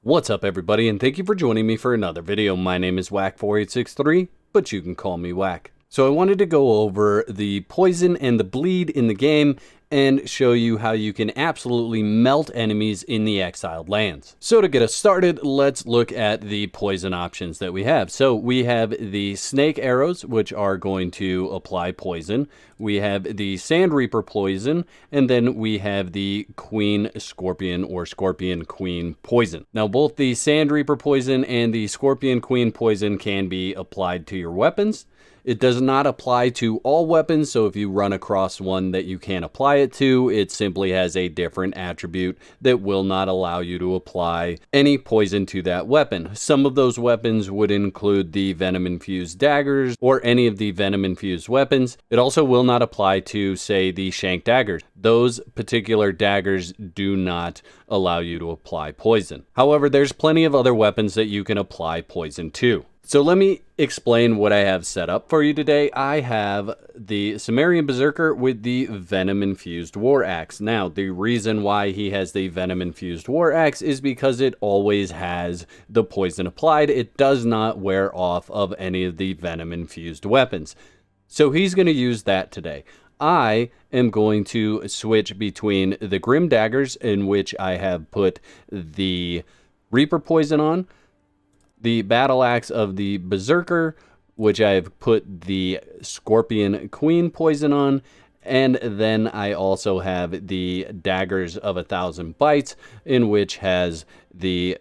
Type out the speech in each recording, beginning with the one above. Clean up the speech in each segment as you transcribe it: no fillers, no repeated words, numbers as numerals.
What's up everybody, and thank you for joining me for another video. My name is Whack4863, but you can call me Whack. So I wanted to go over the poison and the bleed in the game and show you how you can absolutely melt enemies in the exiled lands. So to get us started, let's look at the poison options that we have. So we have the snake arrows, which are going to apply poison. We have the sand reaper poison, and then we have the queen scorpion or scorpion queen poison. Now both the sand reaper poison and the scorpion queen poison can be applied to your weapons. It does not apply to all weapons, so if you run across one that you can't apply it to, it simply has a different attribute that will not allow you to apply any poison to that weapon. Some of those weapons would include the venom-infused daggers or any of the venom-infused weapons. It also will not apply to, say, the shank daggers. Those particular daggers do not allow you to apply poison. However, there's plenty of other weapons that you can apply poison to. So let me explain what I have set up for you today. I have the Sumerian Berserker with the Venom-Infused War Axe. Now, the reason why he has the Venom-Infused War Axe is because it always has the poison applied. It does not wear off of any of the Venom-Infused weapons. So he's going to use that today. I am going to switch between the Grim Daggers, in which I have put the Reaper Poison on, the battle axe of the Berserker, which I've put the Scorpion Queen poison on, and then I also have the Daggers of 1,000 Bites, in which has the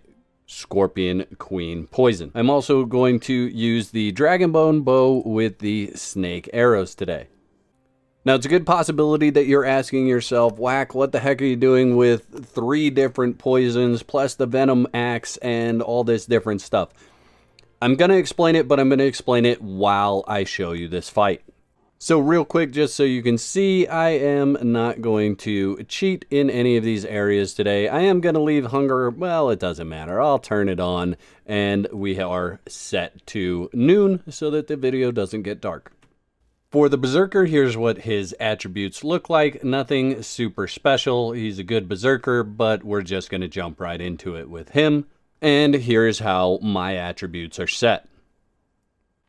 Scorpion Queen poison. I'm also going to use the Dragonbone bow with the snake arrows today. Now, it's a good possibility that you're asking yourself, Whack, what the heck are you doing with 3 different poisons plus the venom axe and all this different stuff? I'm going to explain it, but I'm going to explain it while I show you this fight. So real quick, just so you can see, I am not going to cheat in any of these areas today. I am going to leave hunger, well, it doesn't matter. I'll turn it on, and we are set to noon so that the video doesn't get dark. For the Berserker, here's what his attributes look like. Nothing super special. He's a good Berserker, but we're just going to jump right into it with him. And here's how my attributes are set.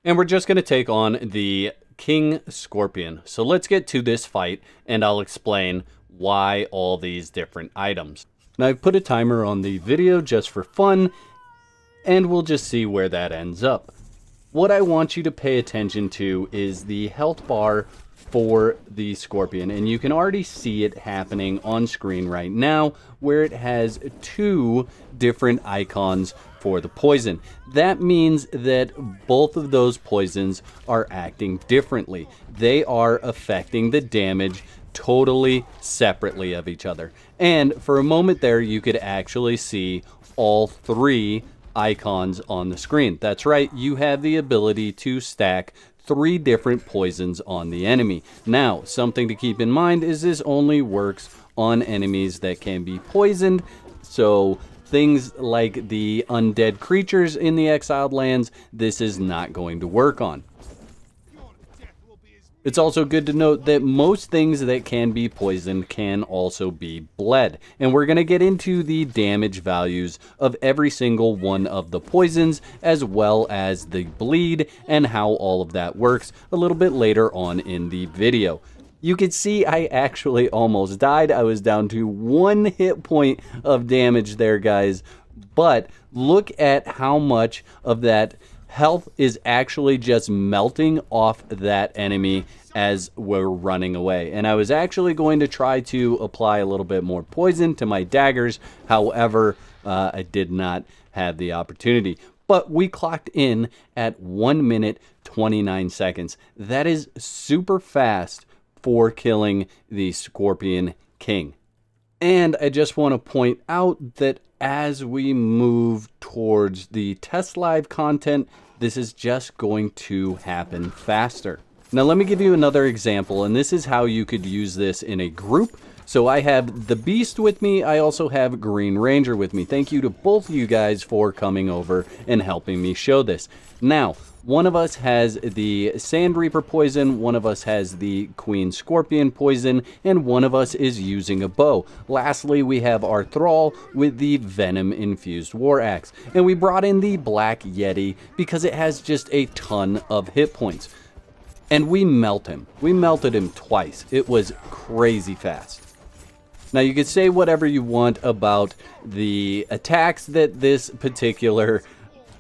And we're just going to take on the King Scorpion. So let's get to this fight, and I'll explain why all these different items. Now, I've put a timer on the video just for fun, and we'll just see where that ends up. What I want you to pay attention to is the health bar for the Scorpion, and you can already see it happening on screen right now where it has 2 different icons for the poison. That means that both of those poisons are acting differently. They are affecting the damage totally separately of each other. And for a moment there, you could actually see all 3 icons on the screen. That's right, you have the ability to stack 3 different poisons on the enemy. Now, something to keep in mind is this only works on enemies that can be poisoned, so things like the undead creatures in the exiled lands, this is not going to work on. It's also good to note that most things that can be poisoned can also be bled. And we're going to get into the damage values of every single one of the poisons, as well as the bleed and how all of that works a little bit later on in the video. You can see I actually almost died. I was down to 1 hit point of damage there, guys. But look at how much of that health is actually just melting off that enemy as we're running away. And I was actually going to try to apply a little bit more poison to my daggers. However, I did not have the opportunity. But we clocked in at 1 minute 29 seconds. That is super fast for killing the Scorpion King. And I just want to point out that as we move towards the test live content, this is just going to happen faster. Now let me give you another example, and this is how you could use this in a group. So I have the Beast with me. I also have Green Ranger with me. Thank you to both of you guys for coming over and helping me show this. Now, One of us has the Sand Reaper poison, one of us has the Queen Scorpion poison, and one of us is using a bow. Lastly, we have our Thrall with the Venom-infused War Axe. And we brought in the Black Yeti because it has just a ton of hit points. And we melt him. We melted him twice. It was crazy fast. Now, you could say whatever you want about the attacks that this particular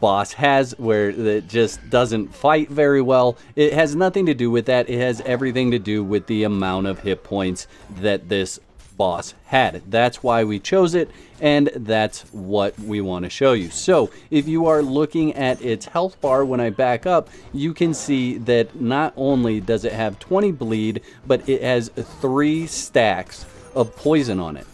boss has, where it just doesn't fight very well. It has nothing to do with that. It has everything to do with the amount of hit points that this boss had. That's why we chose it, and that's what we want to show you. So if you are looking at its health bar, when I back up, you can see that not only does it have 20 bleed, but it has 3 stacks of poison on it.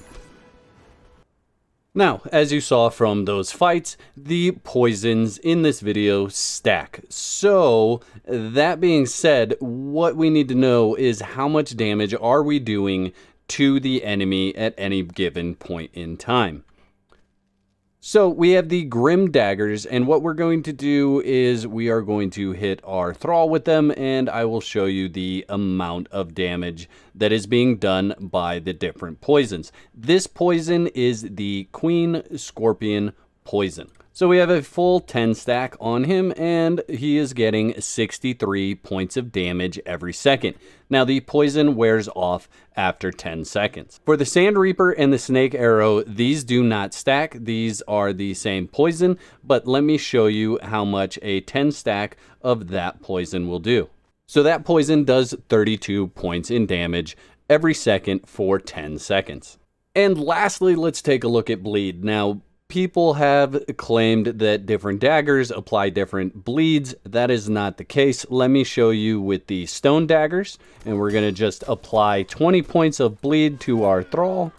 Now, as you saw from those fights, the poisons in this video stack. So, that being said, what we need to know is how much damage are we doing to the enemy at any given point in time. So we have the Grim Daggers, and what we're going to do is we are going to hit our Thrall with them, and I will show you the amount of damage that is being done by the different poisons. This poison is the Queen Scorpion poison. So we have a full 10 stack on him, and he is getting 63 points of damage every second. Now the poison wears off after 10 seconds. For the Sand Reaper and the Snake Arrow, these do not stack. These are the same poison, but let me show you how much a 10 stack of that poison will do. So that poison does 32 points in damage every second for 10 seconds. And lastly, let's take a look at bleed. Now, people have claimed that different daggers apply different bleeds. That is not the case. Let me show you with the stone daggers, and we're going to just apply 20 points of bleed to our Thrall.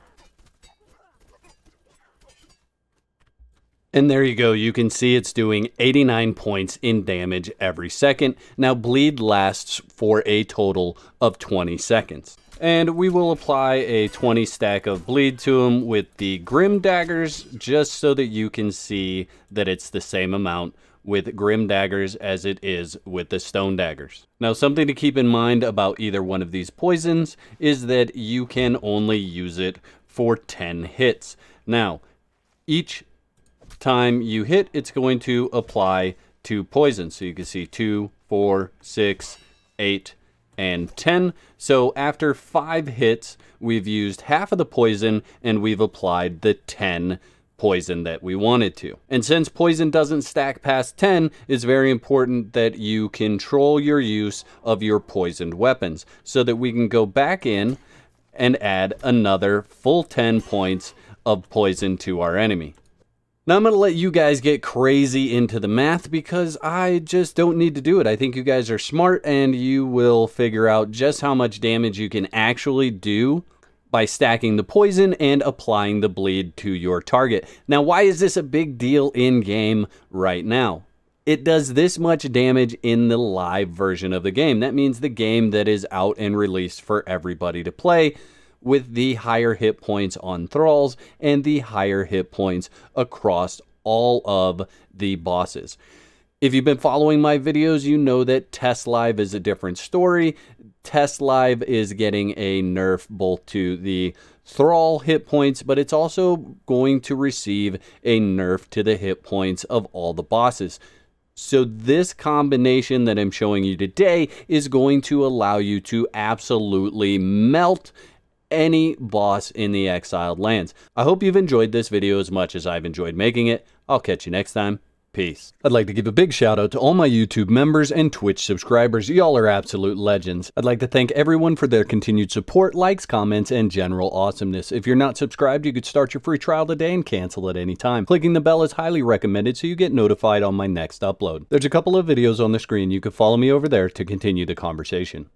And there you go. You can see it's doing 89 points in damage every second. Now, bleed lasts for a total of 20 seconds. And we will apply a 20 stack of bleed to him with the Grim Daggers, just so that you can see that it's the same amount with Grim Daggers as it is with the Stone Daggers. Now, something to keep in mind about either one of these poisons is that you can only use it for 10 hits. Now, each time you hit, it's going to apply 2 poisons. So you can see 2, 4, 6, 8, and 10. So after 5 hits, we've used half of the poison and we've applied the 10 poison that we wanted to. And since poison doesn't stack past 10, it's very important that you control your use of your poisoned weapons so that we can go back in and add another full 10 points of poison to our enemy. Now I'm going to let you guys get crazy into the math because I just don't need to do it. I think you guys are smart and you will figure out just how much damage you can actually do by stacking the poison and applying the bleed to your target. Now, why is this a big deal in game right now? It does this much damage in the live version of the game. That means the game that is out and released for everybody to play, with the higher hit points on Thralls and the higher hit points across all of the bosses. If you've been following my videos, you know that Test Live is a different story. Test Live is getting a nerf both to the Thrall hit points, but it's also going to receive a nerf to the hit points of all the bosses. So this combination that I'm showing you today is going to allow you to absolutely melt any boss in the Exiled lands. I hope you've enjoyed this video as much as I've enjoyed making it. I'll catch you next time. Peace. I'd like to give a big shout out to all my YouTube members and Twitch subscribers. Y'all are absolute legends. I'd like to thank everyone for their continued support, likes, comments, and general awesomeness. If you're not subscribed, you could start your free trial today and cancel at any time. Clicking the bell is highly recommended so you get notified on my next upload. There's a couple of videos on the screen. You can follow me over there to continue the conversation.